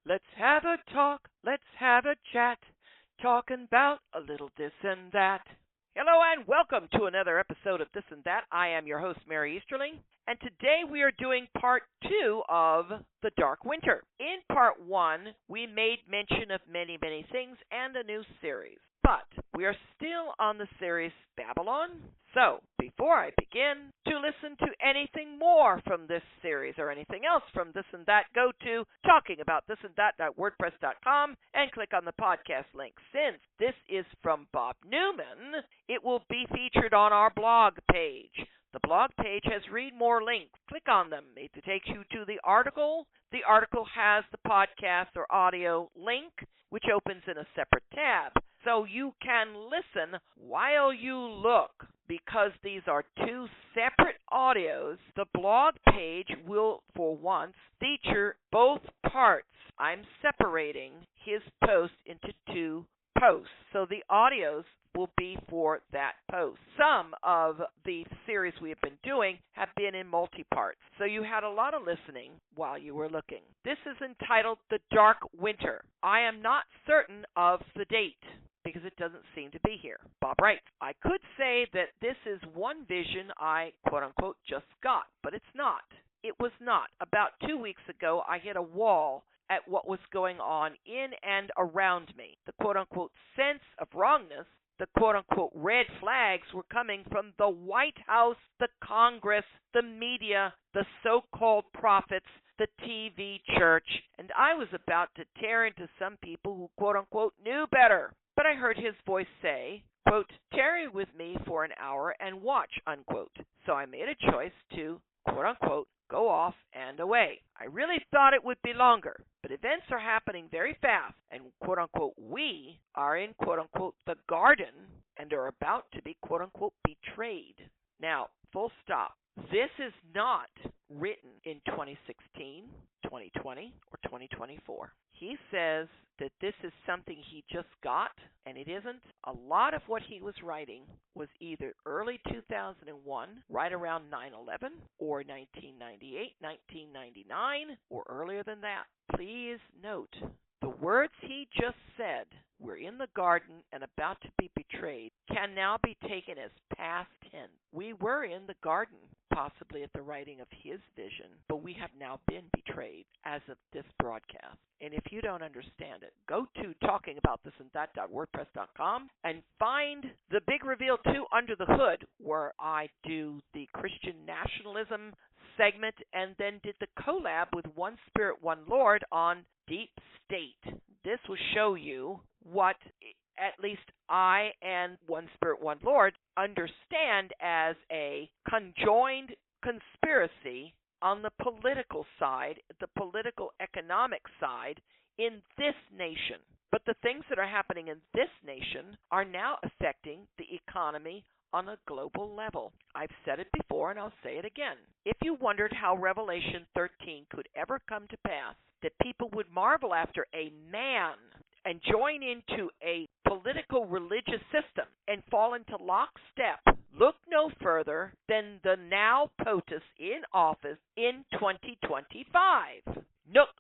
Let's have a talk, let's have a chat, talking about a little this and that. Hello and welcome to another episode of This and That. I am your host, Mary Easterling, and today we are doing part 2 of The Dark Winter. In part 1, we made mention of many things and a new series, but we are still on the series Babylon. So, before I begin, to listen to anything more from this series or anything else from This and That, go to talkingaboutthисandthat.wordpress.com and click on the podcast link. Since this is from Bob Neumann, it will be featured on our blog page. The blog page has read more links. Click on them. It takes you to the article. The article has the podcast or audio link, which opens in a separate tab. So you can listen while you look. Because these are two separate audios, the blog page will, for once, feature both parts. I'm separating his post into two posts. So the audios will be for that post. Some of the series we have been doing have been in multi-parts. So you had a lot of listening while you were looking. This is entitled The Dark Winter. I am not certain of the date, because it doesn't seem to be here. Bob writes, I could say that this is one vision I, quote-unquote, just got, but it's not. It was not. About 2 weeks ago, I hit a wall at what was going on in and around me. The quote-unquote sense of wrongness, the quote-unquote red flags were coming from the White House, the Congress, the media, the so-called prophets, the TV church, and I was about to tear into some people who, quote-unquote, knew better. But I heard his voice say, quote, tarry with me for an hour and watch, unquote. So I made a choice to, quote-unquote, go off and away. I really thought it would be longer, but events are happening very fast, and, quote-unquote, we are in, quote-unquote, the garden and are about to be, quote-unquote, betrayed. Now, full stop. This is not written in 2016, 2020, or 2024. He says that this is something he just got, and it isn't. A lot of what he was writing was either early 2001, right around 9/11, or 1998, 1999, or earlier than that. Please note, the words he just said, we're in the garden and about to be betrayed, can now be taken as past tense. We were in the garden, possibly at the writing of his vision, but we have now been betrayed as of this broadcast. And if you don't understand it, go to talkingaboutthисandthat.wordpress.com and find the Big Reveal 2 Under the Hood, where I do the Christian nationalism segment and then did the collab with One Spirit, One Lord on Deep State. This will show you what at least I and One Spirit, One Lord understand as a conjoined conspiracy on the political side, the political economic side in this nation. But the things that are happening in this nation are now affecting the economy on a global level. I've said it before and I'll say it again. If you wondered how Revelation 13 could ever come to pass, that people would marvel after a man and join into a political religious system and fall into lockstep, look no further than the now POTUS in office in 2025.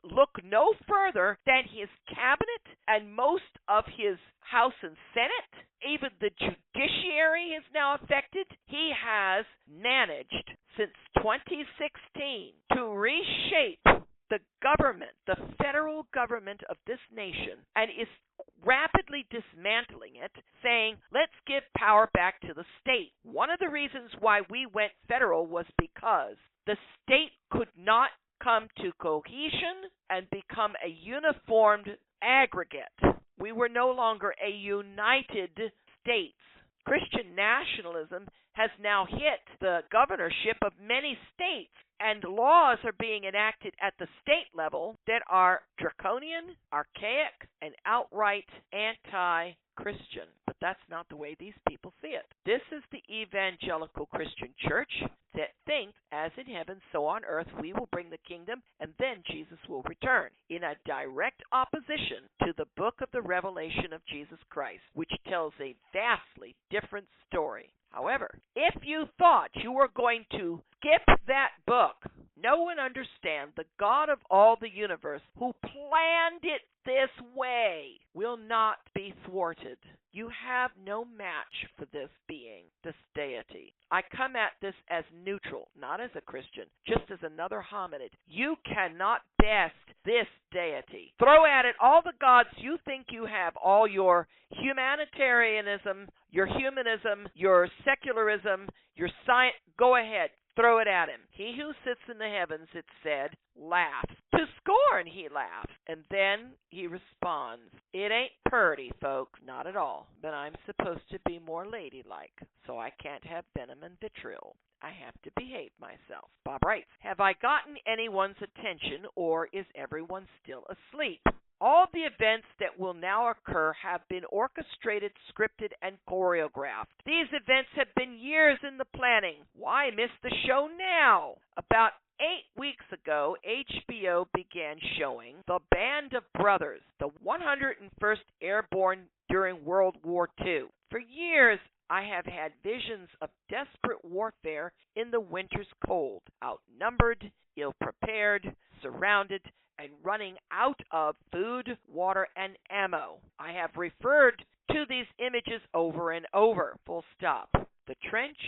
Look no further than his cabinet and most of his House and Senate. Even the judiciary is now affected. He has managed since 2016 to reshape the government, the federal government of this nation, and is rapidly dismantling it, saying, let's give power back to the state. One of the reasons why we went federal was because the state could not come to cohesion and become a uniformed aggregate. We were no longer a united states. Christian nationalism has now hit the governorship of many states, and laws are being enacted at the state level that are draconian, archaic, and outright anti-Christian. But that's not the way these people see it. This is the evangelical Christian church that thinks, as in heaven, so on earth, we will bring the kingdom, and then Jesus will return, in a direct opposition to the book of the Revelation of Jesus Christ, which tells a vastly different story. However, if you thought you were going to skip that book know and understand the God of all the universe, who planned it this way, will not be thwarted. You have no match for this being, this deity. I come at this as neutral, not as a Christian, just as another hominid. You cannot best this deity. Throw at it all the gods you think you have, all your humanitarianism, your humanism, your secularism, your science. Go ahead. Throw it at him. He who sits in the heavens, it said, laughs. To scorn he laughs. And then he responds. It ain't purty, folks, not at all. But I'm supposed to be more ladylike, so I can't have venom and vitriol. I have to behave myself. Bob writes, have I gotten anyone's attention, or is everyone still asleep? All the events that will now occur have been orchestrated, scripted, and choreographed. These events have been years in the planning. Why miss the show now? About 8 weeks ago, HBO began showing The Band of Brothers, the 101st Airborne during World War II. For years, I have had visions of desperate warfare in the winter's cold, outnumbered, ill-prepared, surrounded, and running out of food, water, and ammo. I have referred to these images over and over, full stop. The trench,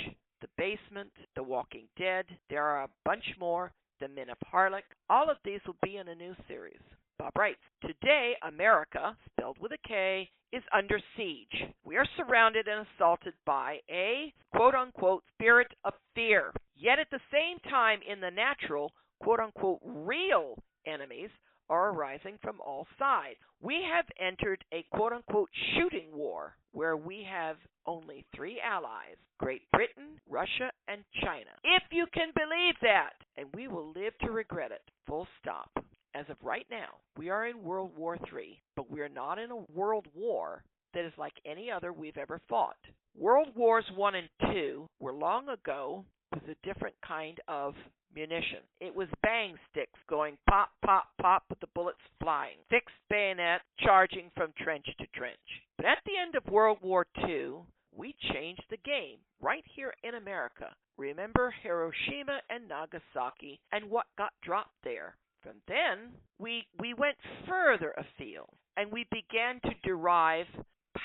the basement, The Walking Dead, there are a bunch more, The Men of Harlech. All of these will be in a new series. Bob writes, today America, spelled with a K, is under siege. We are surrounded and assaulted by a quote-unquote spirit of fear. Yet at the same time, in the natural, quote-unquote real enemies are arising from all sides. We have entered a quote-unquote shooting war where we have only 3 allies, Great Britain, Russia, and China. If you can believe that, and we will live to regret it, full stop. As of right now, we are in World War III, but we are not in a world war that is like any other we've ever fought. World Wars I and II were long ago with a different kind of munition. It was bang sticks going pop, pop, pop with the bullets flying. Fixed bayonet charging from trench to trench. But at the end of World War II, we changed the game right here in America. Remember Hiroshima and Nagasaki and what got dropped there. From then, we went further afield, and we began to derive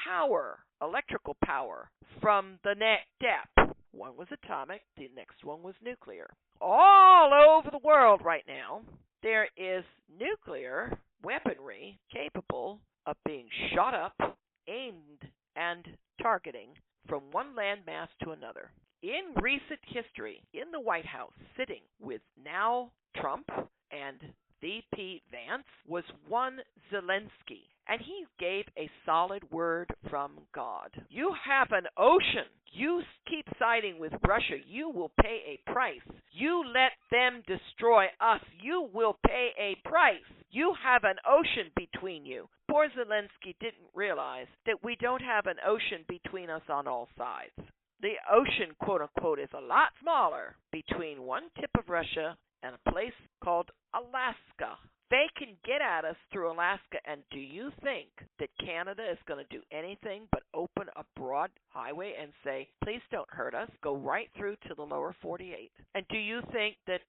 power, electrical power, from the next step. One was atomic, the next one was nuclear. All over the world right now, there is nuclear weaponry capable of being shot up, aimed, and targeting from one landmass to another. In recent history, in the White House, sitting with now Trump and VP Vance, was one Zelensky, and he gave a solid word from God. You have an ocean. You keep siding with Russia. You will pay a price. You let them destroy us. You will pay a price. You have an ocean between you. Poor Zelensky didn't realize that we don't have an ocean between us on all sides. The ocean, quote-unquote, is a lot smaller between one tip of Russia and a place called Alaska. They can get at us through Alaska, and do you think that Canada is going to do anything but open a broad highway and say, please don't hurt us, go right through to the lower 48? And do you think that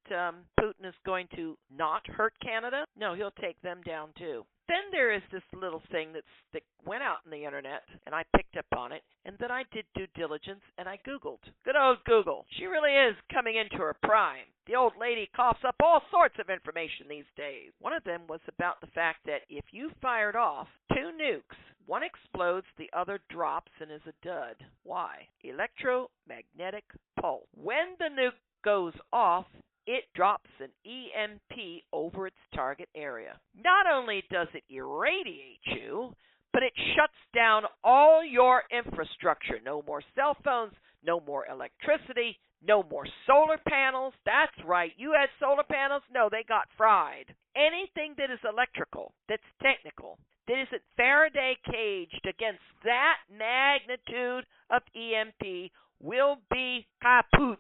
Putin is going to not hurt Canada? No, he'll take them down too. Then there is this little thing that went out on the internet, and I picked up on it, and then I did due diligence, and I Googled. Good old Google. She really is coming into her prime. The old lady coughs up all sorts of information these days. One of them was about the fact that if you fired off 2 nukes, one explodes, the other drops and is a dud. Why? Electromagnetic pulse. When the nuke goes off, it drops an EMP over its target area. Not only does it irradiate you, but it shuts down all your infrastructure. No more cell phones, no more electricity, no more solar panels. That's right, you had solar panels? No, they got fried. Anything that is electrical, that's technical, that isn't Faraday caged against that magnitude of EMP will be kaput.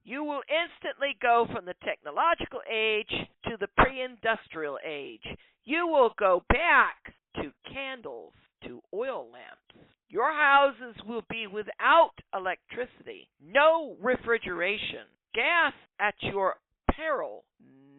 You will instantly go from the technological age to the pre-industrial age. You will go back to candles, to oil lamps. Your houses will be without electricity, no refrigeration, gas at your peril?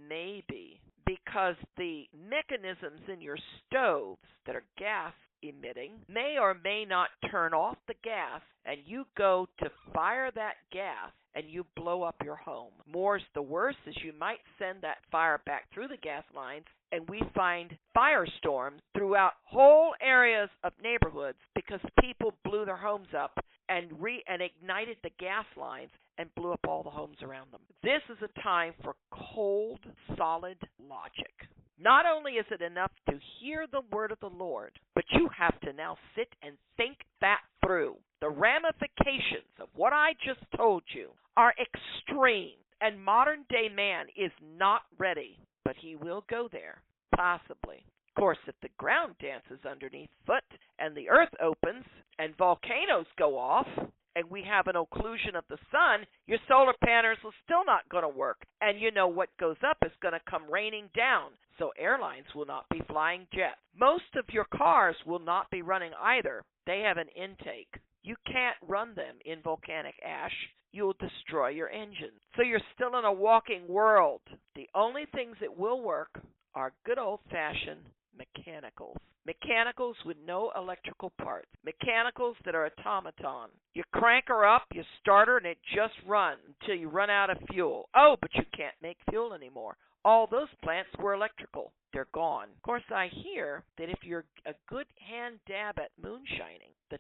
Maybe, because the mechanisms in your stoves that are gas emitting may or may not turn off the gas, and you go to fire that gas and you blow up your home. More's the worse is you might send that fire back through the gas lines, and we find firestorms throughout whole areas of neighborhoods because people blew their homes up and ignited the gas lines and blew up all the homes around them. This is a time for cold, solid logic. Not only is it enough to hear the word of the Lord, but you have to now sit and think that through. The ramifications of what I just told you are extreme, and modern-day man is not ready, but he will go there, possibly. Of course, if the ground dances underneath foot and the earth opens and volcanoes go off and we have an occlusion of the sun, your solar panels are still not going to work. And you know what goes up is going to come raining down. So airlines will not be flying jets. Most of your cars will not be running either. They have an intake. You can't run them in volcanic ash. You'll destroy your engine. So you're still in a walking world. The only things that will work are good old-fashioned mechanicals. Mechanicals with no electrical parts. Mechanicals that are automaton. You crank her up, you start her, and it just runs until you run out of fuel. Oh, but you can't make fuel anymore. All those plants were electrical. They're gone. Of course, I hear that if you're a good hand dab at moonshining, the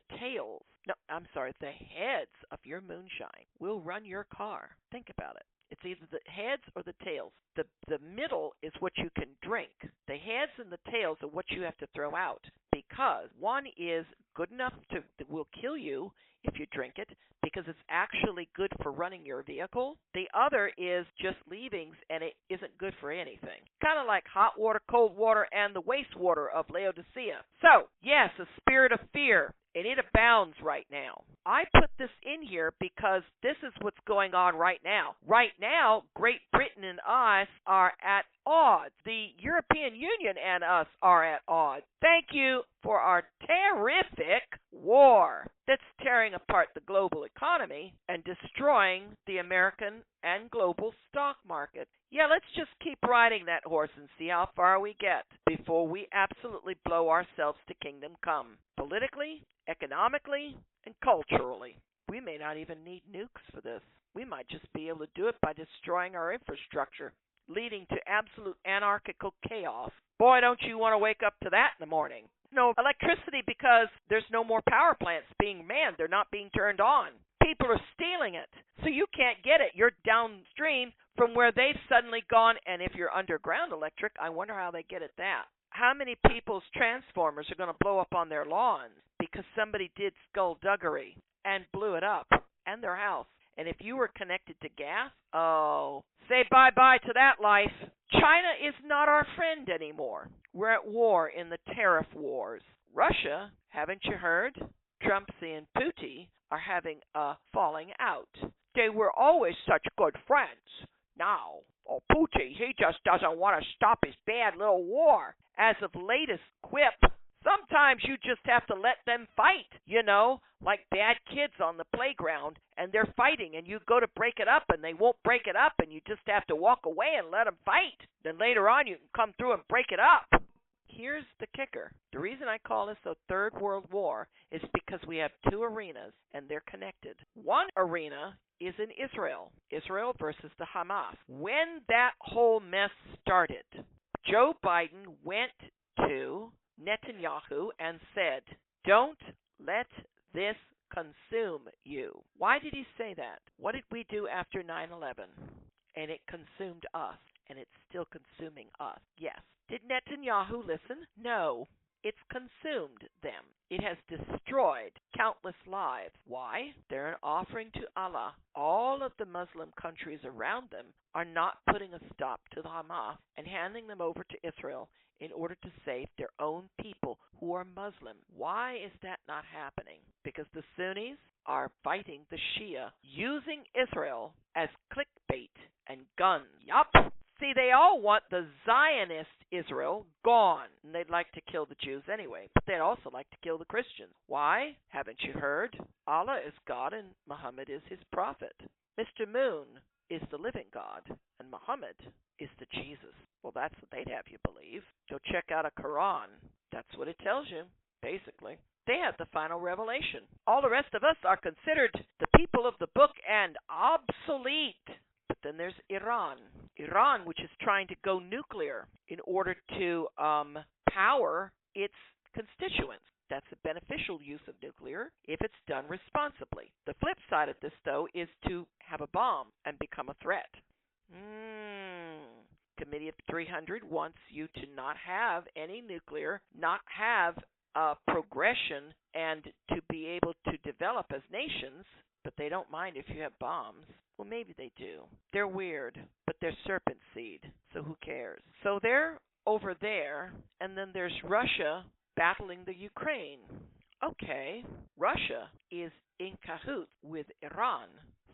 heads of your moonshine will run your car. Think about it. It's either the heads or the tails. The middle is what you can drink. The heads and the tails are what you have to throw out, because one is good enough that will kill you if you drink it, because it's actually good for running your vehicle. The other is just leavings, and it isn't good for anything. Kind of like hot water, cold water, and the wastewater of Laodicea. So, yes, a spirit of fear, and it abounds right now. I put this in here because this is what's going on right now. Right now, Great Britain and us are at odds. The European Union and us are at odds. Thank you for our terrific war that's tearing apart the global economy and destroying the American and global stock market. Yeah, let's just keep riding that horse and see how far we get before we absolutely blow ourselves to kingdom come. Politically, economically, and culturally. We may not even need nukes for this. We might just be able to do it by destroying our infrastructure, leading to absolute anarchical chaos. Boy, don't you want to wake up to that in the morning. No electricity because there's no more power plants being manned. They're not being turned on. People are stealing it, so you can't get it. You're downstream from where they've suddenly gone, and if you're underground electric, I wonder how they get at that. How many people's transformers are going to blow up on their lawns because somebody did skullduggery and blew it up, and their house? And if you were connected to gas, say bye-bye to that life. China is not our friend anymore. We're at war in the tariff wars. Russia, haven't you heard? Trumpsy and Putin are having a falling out. They were always such good friends. Now, Putin, he just doesn't want to stop his bad little war. As of latest quip, sometimes you just have to let them fight, like bad kids on the playground, and they're fighting, and you go to break it up, and they won't break it up, and you just have to walk away and let them fight. Then later on, you can come through and break it up. Here's the kicker. The reason I call this a third world war is because we have two arenas, and they're connected. One arena is in Israel versus the Hamas. When that whole mess started, Joe Biden went to Netanyahu and said, "Don't let this consume you." Why did he say that? What did we do after 9/11? And it consumed us, and it's still consuming us. Yes. Did Netanyahu listen? No. It's consumed them. It has destroyed countless lives. Why? They're an offering to Allah. All of the Muslim countries around them are not putting a stop to the Hamas and handing them over to Israel in order to save their own people who are Muslim. Why is that not happening? Because the Sunnis are fighting the Shia, using Israel as clickbait and guns. Yup. See, they all want the Zionist Israel gone. And they'd like to kill the Jews anyway, but they'd also like to kill the Christians. Why? Haven't you heard? Allah is God and Muhammad is his prophet. Mr. Moon, is the living God, and Muhammad is the Jesus. Well, that's what they'd have you believe. Go check out a Quran. That's what it tells you, basically. They have the final revelation. All the rest of us are considered the people of the book and obsolete. But then there's Iran. Iran, which is trying to go nuclear in order to power its constituents. That's a beneficial use of nuclear if it's done responsibly. The flip side of this, though, is to have a bomb and become a threat. Committee of 300 wants you to not have any nuclear, not have progression, and to be able to develop as nations, but they don't mind if you have bombs. Well, maybe they do. They're weird, but they're serpent seed, so who cares? So they're over there, and then there's Russia battling the Ukraine. Okay, Russia is in cahoots with Iran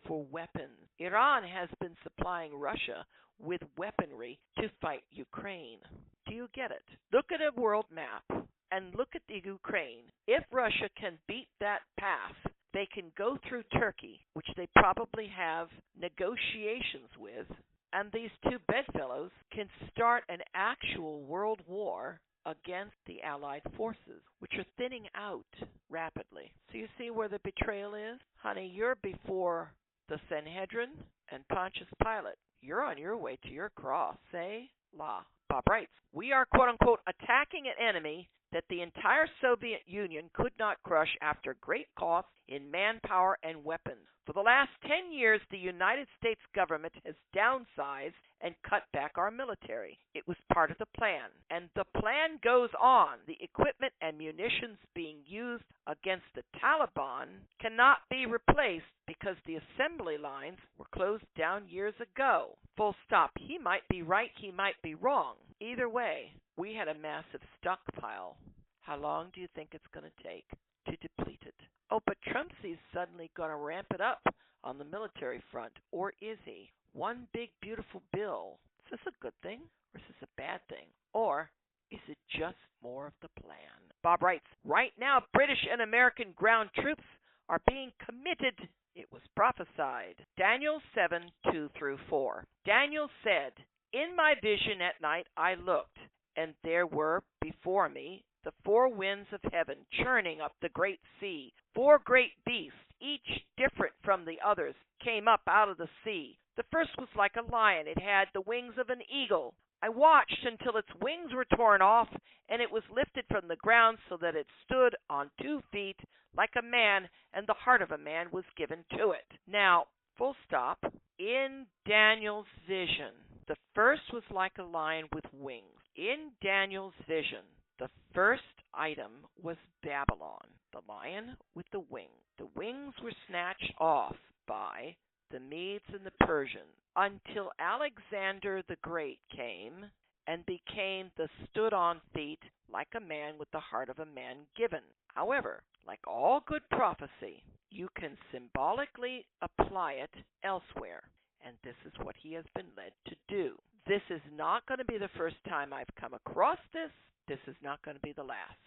for weapons. Iran has been supplying Russia with weaponry to fight Ukraine. Do you get it? Look at a world map and look at the Ukraine. If Russia can beat that path, they can go through Turkey, which they probably have negotiations with, and these two bedfellows can start an actual world war against the Allied forces, which are thinning out rapidly. So you see where the betrayal is? Honey, you're before the Sanhedrin and Pontius Pilate. You're on your way to your cross. Say la. Bob writes, we are, quote-unquote, attacking an enemy that the entire Soviet Union could not crush after great cost in manpower and weapons. For the last 10 years, the United States government has downsized and cut back our military. It was part of the plan. And the plan goes on. The equipment and munitions being used against the Taliban cannot be replaced because the assembly lines were closed down years ago. Full stop. He might be right, he might be wrong. Either way, we had a massive stockpile. How long do you think it's going to take to deplete it? Oh, but Trump's suddenly going to ramp it up on the military front, or is he? One big, beautiful bill. Is this a good thing, or is this a bad thing? Or is it just more of the plan? Bob writes, right now, British and American ground troops are being committed. It was prophesied. Daniel 7:2-4. Daniel said, in my vision at night I looked, and there were before me the four winds of heaven churning up the great sea. Four great beasts, each different from the others, came up out of the sea. The first was like a lion. It had the wings of an eagle. I watched until its wings were torn off, and it was lifted from the ground so that it stood on 2 feet like a man, and the heart of a man was given to it. Now, full stop. In Daniel's vision, the first was like a lion with wings. In Daniel's vision, the first item was Babylon, the lion with the wings. The wings were snatched off by the Medes and the Persians until Alexander the Great came and became the stood on feet like a man with the heart of a man given. However, like all good prophecy, you can symbolically apply it elsewhere, and this is what he has been led to do. This is not going to be the first time I've come across this. This is not going to be the last.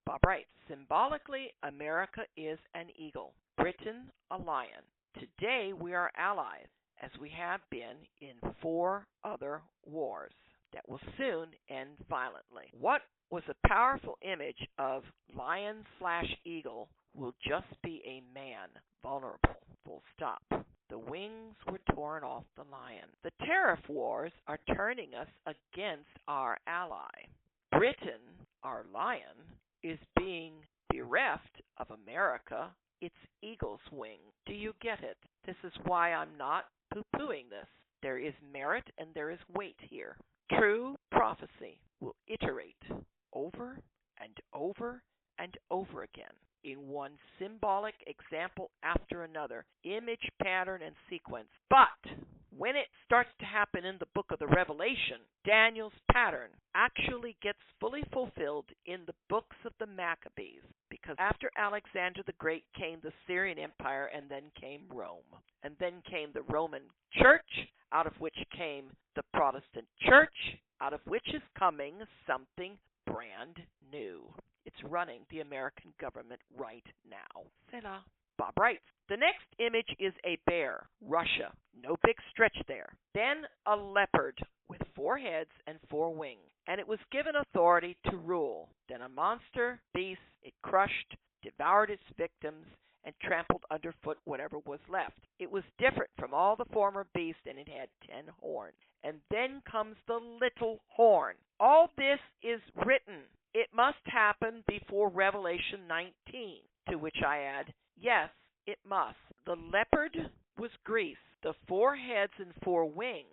Bob writes, symbolically, America is an eagle, Britain a lion. Today we are allies, as we have been in 4 other wars that will soon end violently. What was a powerful image of lion/eagle will just be a man, vulnerable, full stop. The wings were torn off the lion. The tariff wars are turning us against our ally. Britain, our lion, is being bereft of America, its eagle's wing. Do you get it? This is why I'm not poo-pooing this. There is merit and there is weight here. True prophecy will iterate over and over and over again in one symbolic example after another, image, pattern, and sequence. But when it starts to happen in the book of the Revelation, Daniel's pattern actually gets fully fulfilled in the books of the Maccabees, because after Alexander the Great came the Syrian Empire, and then came Rome, and then came the Roman Church, out of which came the Protestant Church, out of which is coming something brand new. It's running the American government right now. Selah. Bob writes, The next image is a bear, Russia. No big stretch there. Then a leopard with 4 heads and 4 wings, and it was given authority to rule. Then a monster beast, it crushed, devoured its victims, and trampled underfoot whatever was left. It was different from all the former beasts, and it had 10 horns. And then comes the little horn. All this is written. It must happen before Revelation 19, to which I add, yes, it must. The leopard was Greece. The 4 heads and 4 wings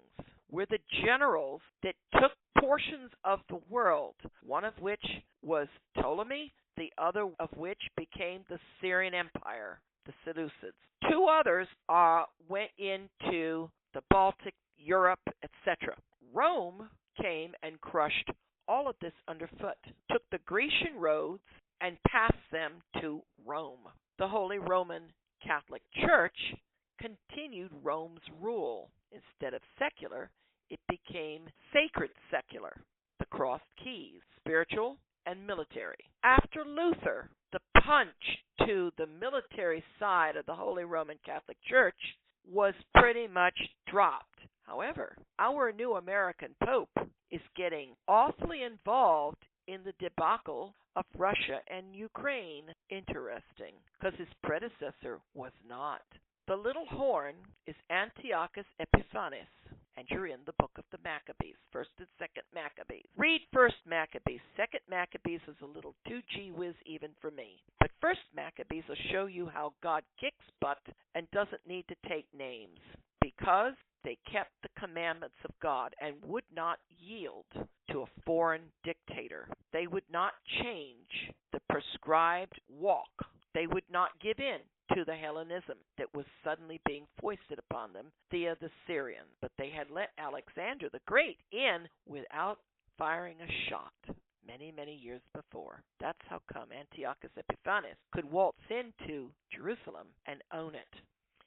were the generals that took portions of the world, one of which was Ptolemy, the other of which became the Syrian Empire, the Seleucids. 2 others went into the Baltic, Europe, etc. Rome came and crushed all of this underfoot, took the Grecian roads and passed them to Rome. The Holy Roman Catholic Church continued Rome's rule. Instead of secular, it became sacred secular, the crossed keys, spiritual and military. After Luther, the punch to the military side of the Holy Roman Catholic Church was pretty much dropped. However, our new American Pope is getting awfully involved in the debacle of Russia and Ukraine. Interesting, because his predecessor was not. The little horn is Antiochus Epiphanes, and you're in the book of the Maccabees, 1st and 2nd Maccabees. Read 1st Maccabees. 2nd Maccabees is a little too gee-whiz even for me. But 1st Maccabees will show you how God kicks butt and doesn't need to take names, because they kept the commandments of God and would not yield to a foreign dictator. They would not change the prescribed walk. They would not give in to the Hellenism that was suddenly being foisted upon them via the Syrians. But they had let Alexander the Great in without firing a shot many, many years before. That's how come Antiochus Epiphanes could waltz into Jerusalem and own it.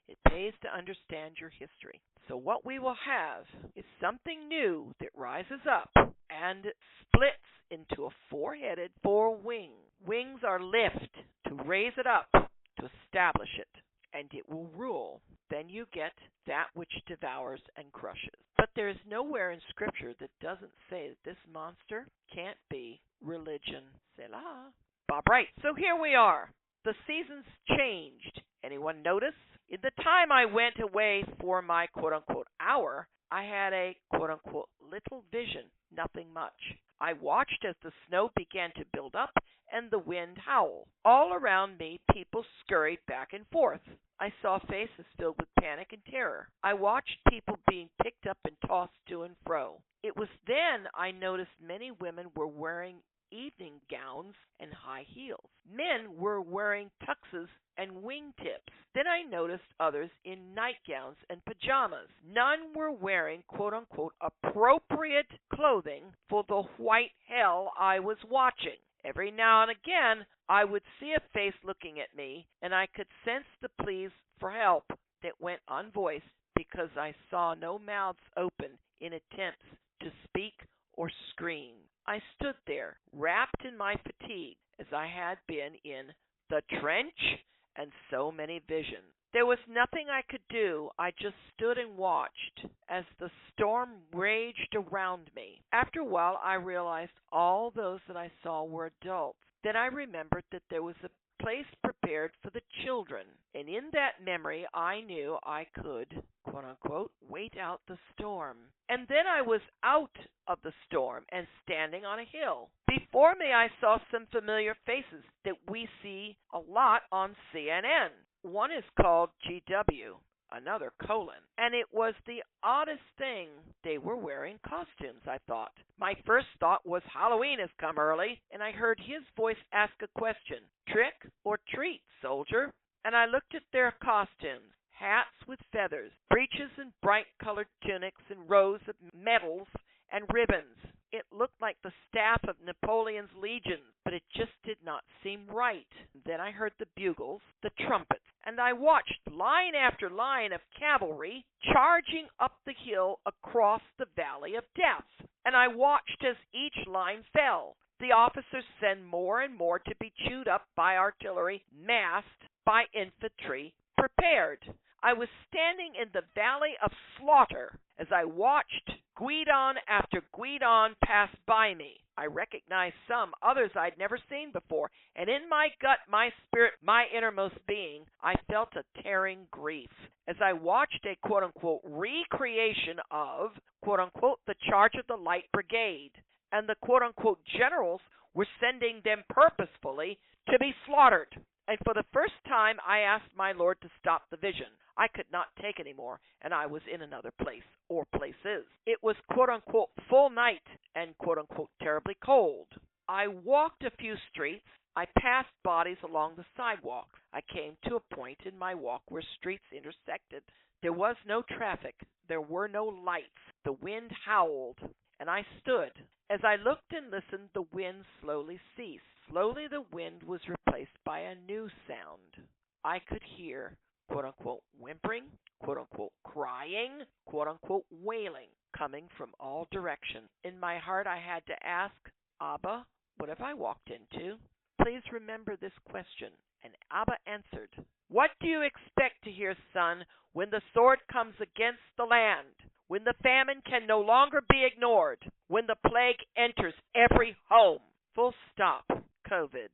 It pays to understand your history. So what we will have is something new that rises up and splits into a 4-headed, 4-wing. Wings are lift to raise it up, to establish it, and it will rule. Then you get that which devours and crushes. But there is nowhere in Scripture that doesn't say that this monster can't be religion. Selah. Bob writes, so here we are. The seasons changed. Anyone notice? In the time I went away for my quote-unquote hour, I had a quote-unquote little vision, nothing much. I watched as the snow began to build up and the wind howl. All around me, people scurried back and forth. I saw faces filled with panic and terror. I watched people being picked up and tossed to and fro. It was then I noticed many women were wearing evening gowns and high heels. Men were wearing tuxes and wingtips. Then I noticed others in nightgowns and pajamas. None were wearing quote-unquote appropriate clothing for the white hell I was watching. Every now and again, I would see a face looking at me, and I could sense the pleas for help that went unvoiced because I saw no mouths open in attempts to speak or scream. I stood there, wrapped in my fatigue, as I had been in the trench and so many visions. There was nothing I could do. I just stood and watched as the storm raged around me. After a while, I realized all those that I saw were adults. Then I remembered that there was a place prepared for the children, and in that memory I knew I could, quote-unquote, wait out the storm. And then I was out of the storm and standing on a hill. Before me I saw some familiar faces that we see a lot on CNN. One is called GW, another colon, and it was the oddest thing. They were wearing costumes, I thought. My first thought was Halloween has come early, and I heard his voice ask a question, trick or treat, soldier? And I looked at their costumes, hats with feathers, breeches and bright-colored tunics and rows of medals and ribbons. It looked like the staff of Napoleon's legions, but it just did not seem right. Then I heard the bugles, the trumpets, and I watched line after line of cavalry charging up the hill across the valley of death. And I watched as each line fell. The officers send more and more to be chewed up by artillery, massed by infantry, prepared. I was standing in the valley of slaughter as I watched guidon after guidon pass by me. I recognized some, others I'd never seen before, and in my gut, my spirit, my innermost being, I felt a tearing grief as I watched a quote-unquote recreation of quote-unquote the Charge of the Light Brigade, and the quote-unquote generals were sending them purposefully to be slaughtered. And for the first time, I asked my Lord to stop the vision. I could not take any more, and I was in another place, or places. It was quote-unquote full night and quote-unquote terribly cold. I walked a few streets. I passed bodies along the sidewalk. I came to a point in my walk where streets intersected. There was no traffic. There were no lights. The wind howled, and I stood. As I looked and listened, the wind slowly ceased. Slowly the wind was replaced by a new sound. I could hear, quote-unquote, whimpering, quote-unquote, crying, quote-unquote, wailing, coming from all directions. In my heart, I had to ask, Abba, what have I walked into? Please remember this question. And Abba answered, what do you expect to hear, son, when the sword comes against the land, when the famine can no longer be ignored, when the plague enters every home? Full stop. COVID.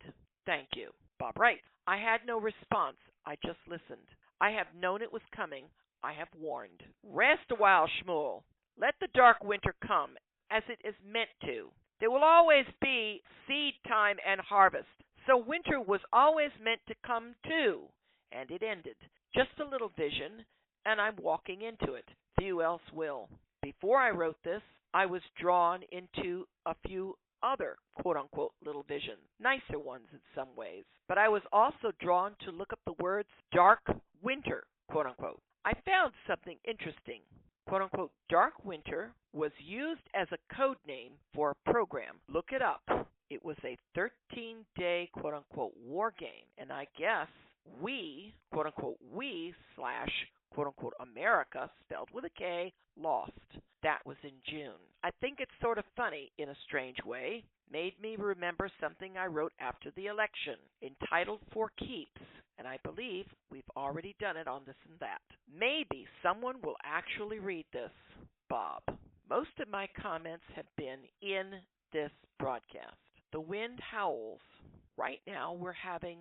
Thank you. Bob writes, I had no response. I just listened. I have known it was coming. I have warned. Rest a while, Shmuel. Let the dark winter come, as it is meant to. There will always be seed time and harvest, so winter was always meant to come too. And it ended. Just a little vision, and I'm walking into it. Few else will. Before I wrote this, I was drawn into a few other quote-unquote little visions, nicer ones in some ways. But I was also drawn to look up the words dark winter, quote-unquote. I found something interesting. Quote-unquote dark winter was used as a code name for a program. Look it up. It was a 13-day quote-unquote war game, and I guess we, quote-unquote we slash quote-unquote America, spelled with a K, lost. That was in June. I think it's sort of funny in a strange way. Made me remember something I wrote after the election, entitled For Keeps, and I believe we've already done it on this and that. Maybe someone will actually read this. Bob. Most of my comments have been in this broadcast. The wind howls. Right now we're having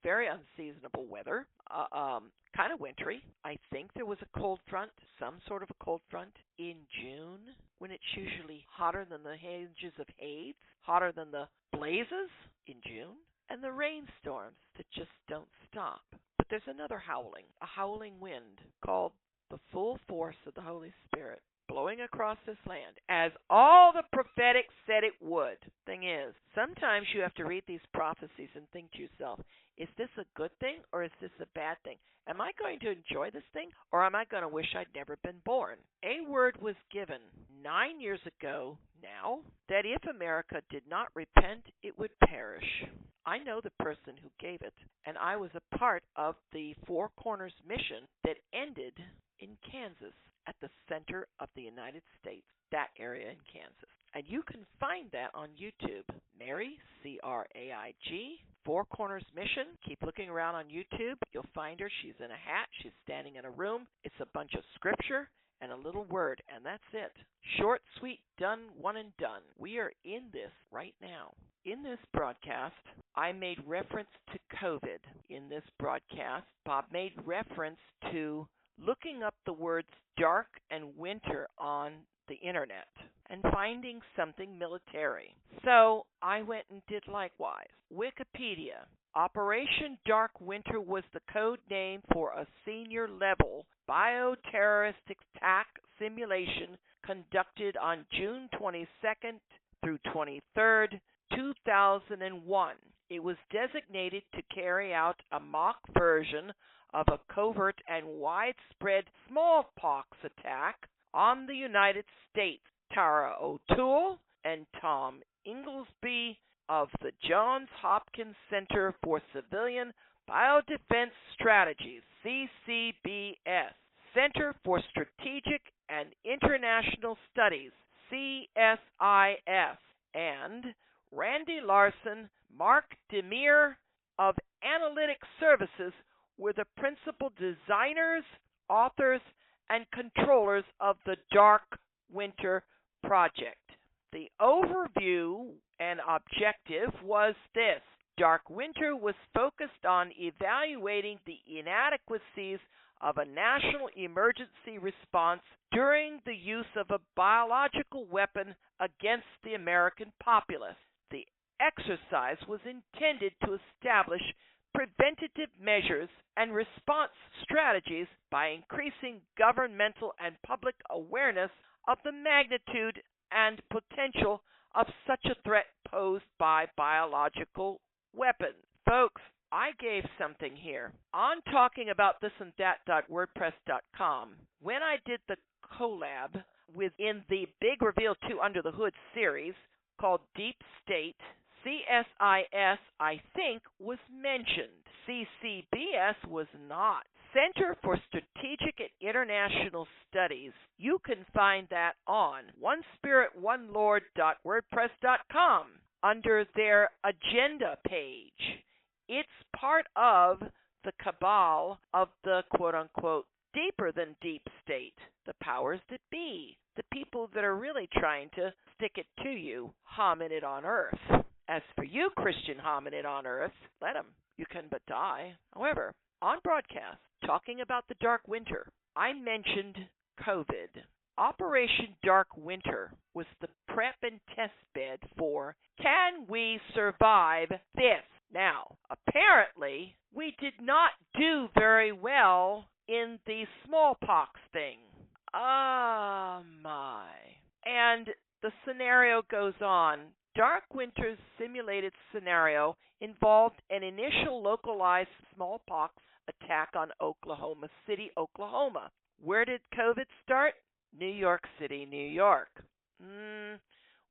very unseasonable weather, kind of wintry. I think there was a cold front, some sort of a cold front in June, when it's usually hotter than the hinges of Hades, hotter than the blazes in June, and the rainstorms that just don't stop. But there's another howling, a howling wind called the full force of the Holy Spirit blowing across this land, as all the prophetic said it would. Thing is, sometimes you have to read these prophecies and think to yourself, is this a good thing or is this a bad thing? Am I going to enjoy this thing or am I going to wish I'd never been born? A word was given 9 years ago now that if America did not repent, it would perish. I know the person who gave it, and I was a part of the Four Corners mission that ended in Kansas, at the center of the United States, that area in Kansas. And you can find that on YouTube. Mary, C-R-A-I-G, Four Corners Mission. Keep looking around on YouTube. You'll find her. She's in a hat. She's standing in a room. It's a bunch of scripture and a little word, and that's it. Short, sweet, done, one and done. We are in this right now. In this broadcast, I made reference to COVID. In this broadcast, Bob made reference to looking up the words dark and winter on the internet and finding something military. So I went and did likewise. Wikipedia. Operation Dark Winter was the code name for a senior level bioterrorist attack simulation conducted on June 22nd through 23rd, 2001. It was designated to carry out a mock version of a covert and widespread smallpox attack on the United States. Tara O'Toole and Tom Inglesby of the Johns Hopkins Center for Civilian Biodefense Strategies, CCBS, Center for Strategic and International Studies, CSIS, and Randy Larson, Mark Demir of Analytic Services were the principal designers, authors, and controllers of the Dark Winter project. The overview and objective was this. Dark Winter was focused on evaluating the inadequacies of a national emergency response during the use of a biological weapon against the American populace. The exercise was intended to establish preventative measures and response strategies by increasing governmental and public awareness of the magnitude and potential of such a threat posed by biological weapons. Folks, I gave something here. On talkingaboutthисandthat.wordpress.com, when I did the collab within the Big Reveal 2 Under the Hood series called Deep State, CSIS, I think, was mentioned. CCBS was not. Center for Strategic and International Studies. You can find that on onespirit.onelord.wordpress.com under their agenda page. It's part of the cabal of the quote-unquote deeper than deep state, the powers that be, the people that are really trying to stick it to you, hominid on earth. As for you, Christian hominid on earth, let them. You can but die. However, on broadcast, talking about the Dark Winter, I mentioned COVID. Operation Dark Winter was the prep and test bed for, can we survive this? Now, apparently, we did not do very well in the smallpox thing. Ah, my. And the scenario goes on. Dark Winter's simulated scenario involved an initial localized smallpox attack on Oklahoma City, Oklahoma. Where did COVID start? New York City, New York.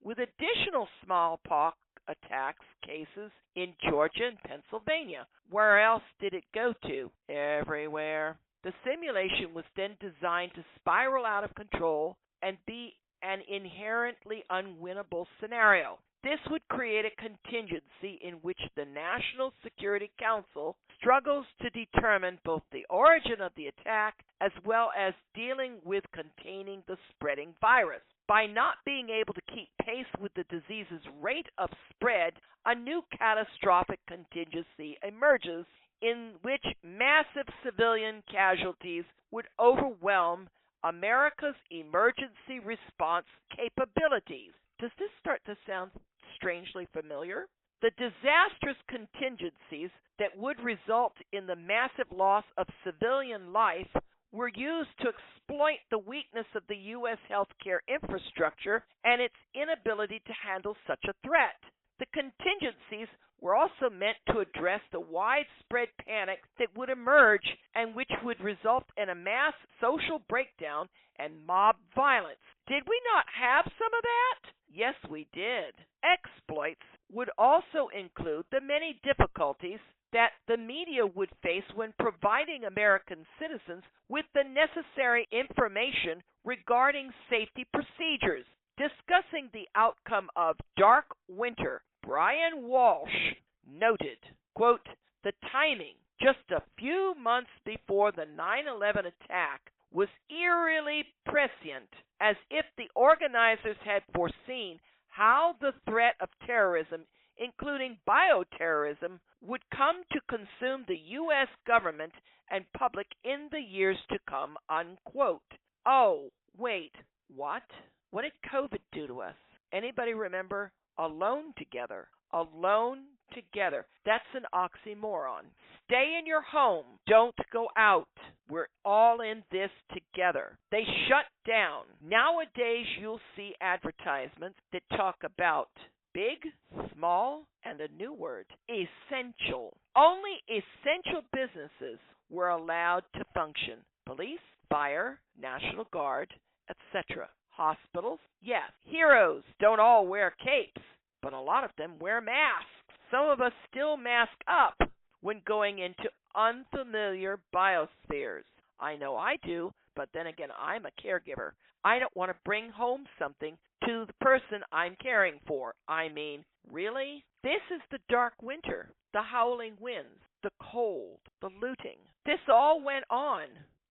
With additional smallpox attacks cases in Georgia and Pennsylvania. Where else did it go to? Everywhere. The simulation was then designed to spiral out of control and be an inherently unwinnable scenario. This would create a contingency in which the National Security Council struggles to determine both the origin of the attack as well as dealing with containing the spreading virus. By not being able to keep pace with the disease's rate of spread, a new catastrophic contingency emerges in which massive civilian casualties would overwhelm America's emergency response capabilities. Does this start to sound strangely familiar? The disastrous contingencies that would result in the massive loss of civilian life were used to exploit the weakness of the U.S. healthcare infrastructure and its inability to handle such a threat. The contingencies were also meant to address the widespread panic that would emerge and which would result in a mass social breakdown and mob violence. Did we not have some of that? Yes, we did. Exploits would also include the many difficulties that the media would face when providing American citizens with the necessary information regarding safety procedures. Discussing the outcome of Dark Winter, Brian Walsh noted, quote, the timing just a few months before the 9/11 attack was eerily prescient, as if the organizers had foreseen how the threat of terrorism, including bioterrorism, would come to consume the U.S. government and public in the years to come, unquote. Oh, wait, what? What did COVID do to us? Anybody remember? Alone together. Alone together. That's an oxymoron. Stay in your home. Don't go out. We're all in this together. They shut down. Nowadays, you'll see advertisements that talk about big, small, and a new word, essential. Only essential businesses were allowed to function. Police, fire, National Guard, etc. Hospitals, yes. Heroes don't all wear capes, but a lot of them wear masks. Some of us still mask up when going into unfamiliar biospheres. I know I do, but then again, I'm a caregiver. I don't want to bring home something to the person I'm caring for. I mean, really? This is the Dark Winter, the howling winds, the cold, the looting, This all went on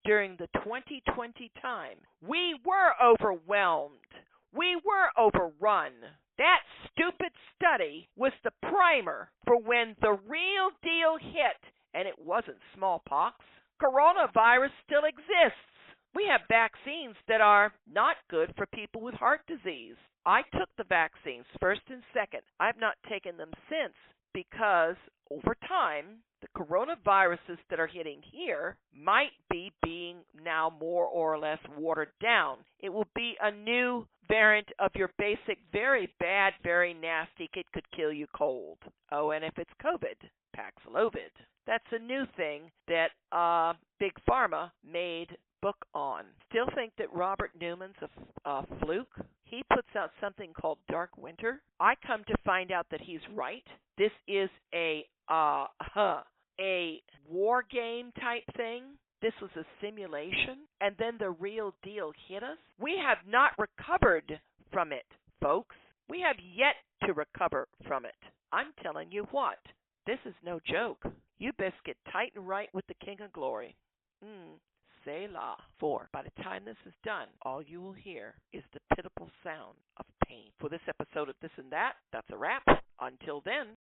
during the 2020 time. We were overwhelmed. We were overrun. That stupid study was the primer for when the real deal hit, and it wasn't smallpox. Coronavirus still exists. We have vaccines that are not good for people with heart disease. I took the vaccines, first and second. I've not taken them since because over time, the coronaviruses that are hitting here might be being now more or less watered down. It will be a new variant of your basic, very bad, very nasty, it could kill you cold. Oh, and if it's COVID, Paxlovid. That's a new thing that Big Pharma made book on. Still think that Robert Neumann's a fluke? He puts out something called Dark Winter. I come to find out that he's right. This is a war game type thing. This was a simulation, and then the real deal hit us. We have not recovered from it, folks. We have yet to recover from it. I'm telling you what, this is no joke. You best get tight and right with the King of Glory. Selah. For by the time this is done, all you will hear is the pitiful sound of pain. For this episode of This and That, that's a wrap. Until then.